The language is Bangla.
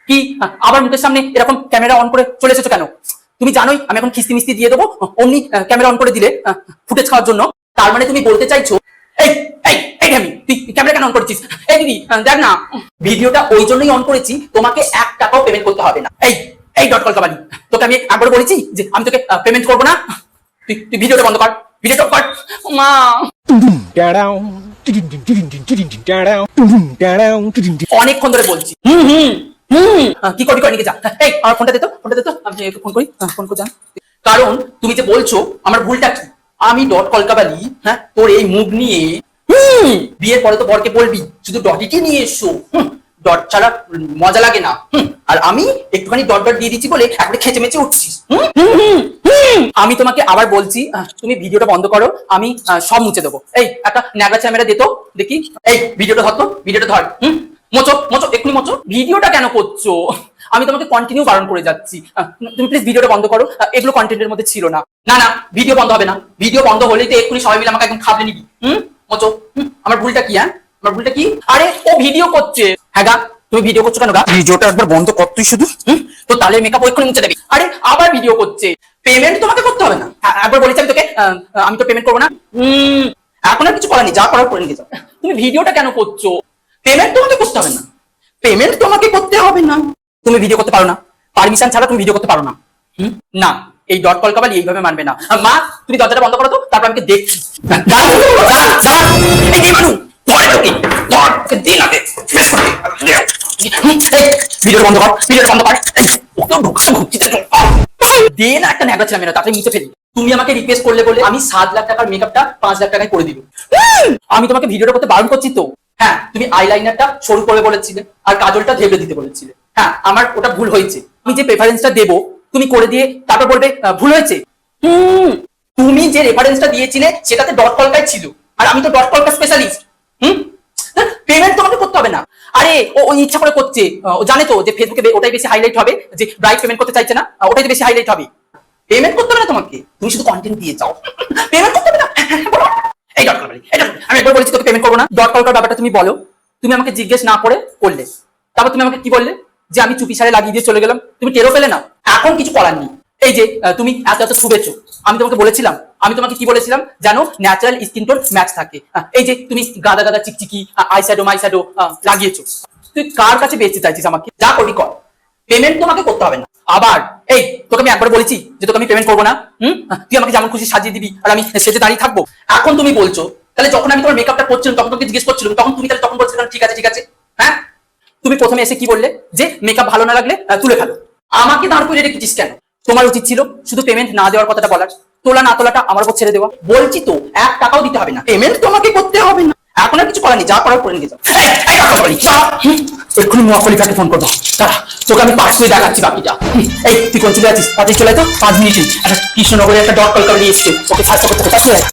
কি আবার মুখের সামনে এরকম ক্যামেরা অন করে চলে এসেছো কেন? তুমি জানোই আমি এখন খিস্তি মিস্তি দিয়ে দেবো, অমনি ক্যামেরা অন করে দিলে ফুটেজ খাওয়ার জন্য। তার মানে তুমি বলতে চাইছো এই এই এই আমি তুই ক্যামেরা কেন অন করেছিস? এই দিদি দেখ না, ভিডিওটা ওই জন্যই অন করেছি, তোমাকে 1 টাকাও পেমেন্ট করতে হবে না। এই এই ডট কলকাবালি, তোকে আমি একবার বলেছি যে আমি তোকে পেমেন্ট করবো না? তুই ভিডিওটা বন্ধ কর, ভিডিওটা কর মা। অনেকক্ষণ ধরে বলছি। কি করবি কর, নিকে যা। এই আমার ফোনটা দে তো, ফোনটা দে তো, আমি একটু ফোন করি, ফোন করে যান। কারণ তুমি যে বলছো আমার ভুলটা কি, আমি ডট কলকাবালি, হ্যাঁ তোর এই মুখ নিয়ে বিয়ের পরে তো বরকে বলবি শুধু ডটিকে নিয়ে এসো, ডট ছাড়া মজা লাগে না। আর আমি একটুখানি ডট ডট দিয়ে দিচ্ছি বলে একবারে খেচে মেচে উঠছিস। আমি তোমাকে আবার বলছি, তুমি ভিডিওটা বন্ধ করো, আমি সব মুছে দেবো। এই একটা ন্যাগা ক্যামেরা দে তো দেখি। এই ভিডিওটা ধর তো, ভিডিওটা ধর। মোচো মোচো, এক্ষুনি মোচো। ভিডিওটা কেন করছো? আমি তোমাকে কন্টিনিউ বারণ করে যাচ্ছি, তুমি প্লিজ ভিডিওটা বন্ধ করো, এগুলো কন্টেন্টের মধ্যে ছিল না। না না, ভিডিও বন্ধ হবে না, ভিডিও বন্ধ হলেই তো এক্ষুনি সবাই মিলে আমাকে একদম খাবলে নিবি। মোচো। আমার ভুলটা কি? আমার ভুলটা কি? আরে ও ভিডিও করছে। হ্যাঁ গা, তুমি ভিডিও করছো কেন গা? ভিডিওটা একবার বন্ধ কর তুই শুধু, তো তাহলে মেকআপ এক্ষুনি মুছে দেবে। আরে আবার ভিডিও করছে, পেমেন্ট তোমাকে করতে হবে না। একবার বলেছি আমি তোকে, আমি তো পেমেন্ট করবো না। এখন আর কিছু করার নেই, যা করার করে নিয়ে যাও। তুমি ভিডিওটা কেন করছো? পেমেন্ট তোমাকে করতে হবে না, পেমেন্ট তোমাকে করতে হবে না। তুমি ভিডিও করতে পারো না, পারমিশন ছাড়া তুমি ভিডিও করতে পারো না। না, এই ডট কলকাবালি এইভাবে মানবে না। মা তুমি দরজাটা বন্ধ করো তো, তারপর আমি দেখছি। ভিডিও বন্ধ কর, ভিডিও বন্ধ কর। দে না একটা ন্যাগা ছিলাম, তাড়াতাড়ি মুছে ফেলি। তুমি আমাকে রিকোয়েস্ট করলে বলে আমি 7 লাখ টাকার মেকআপটা 5 লাখ টাকায় করে দিল। আমি তোমাকে ভিডিওটা করতে বারণ করছি তো। হ্যাঁ, তুমি আইলাইনারটা সরু করে বলেছিলে আর কাজলটা ঢেবে দিতে বলেছিলে। হ্যাঁ, আমার ওটা ভুল হয়েছে। আমি যে প্রেফারেন্সটা দেবো তুমি করে দিয়ে তারপর বলবে ভুল হয়েছে। তুমি যে রেফারেন্সটা দিয়েছিলে সেটাতে ডট কলকাই ছিল, আর আমি তো ডট কলকা স্পেশালিস্ট। পেমেন্ট তোমাকে করতে হবে না। আরে ও ইচ্ছা করে করছে, ও জানে তো যে ফেসবুকে ওটাই বেশি হাইলাইট হবে, যে ব্রাইট পেমেন্ট করতে চাইছে না, ওটাই বেশি হাইলাইট হবে। পেমেন্ট করতে হবে না তোমাকে, তুমি শুধু কন্টেন্ট দিয়ে যাও, পেমেন্ট করতে হবে না। এই ডট কলকাবালি, আমি একবার বলেছি তোকে পেমেন্ট করবো না। ডট কলকার ব্যাপারটা তুমি বলো, তুমি আমাকে জিজ্ঞেস না করে করলে, তারপর তুমি আমাকে কি বললে যে আমি চুপি সারে লাগিয়ে দিয়ে চলে গেলাম, তুমি টেরও পেলে না। এখন কিছু করার নেই। এই যে তুমি এত এত শুভেচ্ছো, আমি তোমাকে বলেছিলাম, আমি তোমাকে কি বলেছিলাম জানো, ন্যাচারাল স্কিন টোন ম্যাচ থাকে। এই যে তুমি গাদা গাদা চিকচিকি আইশ্যাডো মাইশ্যাডো লাগিয়েছো, তুই কার কাছে বেচতে চাইছিস আমাকে? যা করবি কর, পেমেন্ট তোমাকে করতে হবে না। আবার এই তোকে আমি একবার বলেছি যে তোকে আমি পেমেন্ট করবো না। তুই আমাকে যেমন খুশি সাজিয়ে দিবি আর আমি সেজে দাঁড়িয়ে থাকবো। এখন তুমি বলছো, তাহলে যখন আমি তোমার মেকআপটা করছিলাম তখন তোকে জিজ্ঞেস করছিলাম, তখন তুমি তাহলে তখন বলছিলাম ঠিক আছে ঠিক আছে। হ্যাঁ, তুমি প্রথমে এসে কি বললে যে মেকআপ ভালো না লাগলে তুলে ফেলো। আমাকে দাঁড় করে রেখেছিস কেন? তোমার উচিত ছিল শুধু পেমেন্ট না দেওয়ার কথাটা বলার, তোলা না তোলাটা আমার উপর ছেড়ে দেওয়া। বলছি তো 1 টাকাও দিতে হবে না, পেমেন্ট তোমাকে করতে হবে না। এখন আর কিছু করার নেই, যা করার করে নিয়ে যাও। এক্ষুনি নোয়া খলিফাকে ফোন করবো, তারা তোকে আমি পাস করে দেখাচ্ছি বাকিটা। এই তুই কোন চলে আছিস? তাড়াতাড়ি চলে তো, 5 মিনিট। একটা কৃষ্ণনগরে একটা ডট কলকাবালি এসছে, ওকে সাহায্য করতে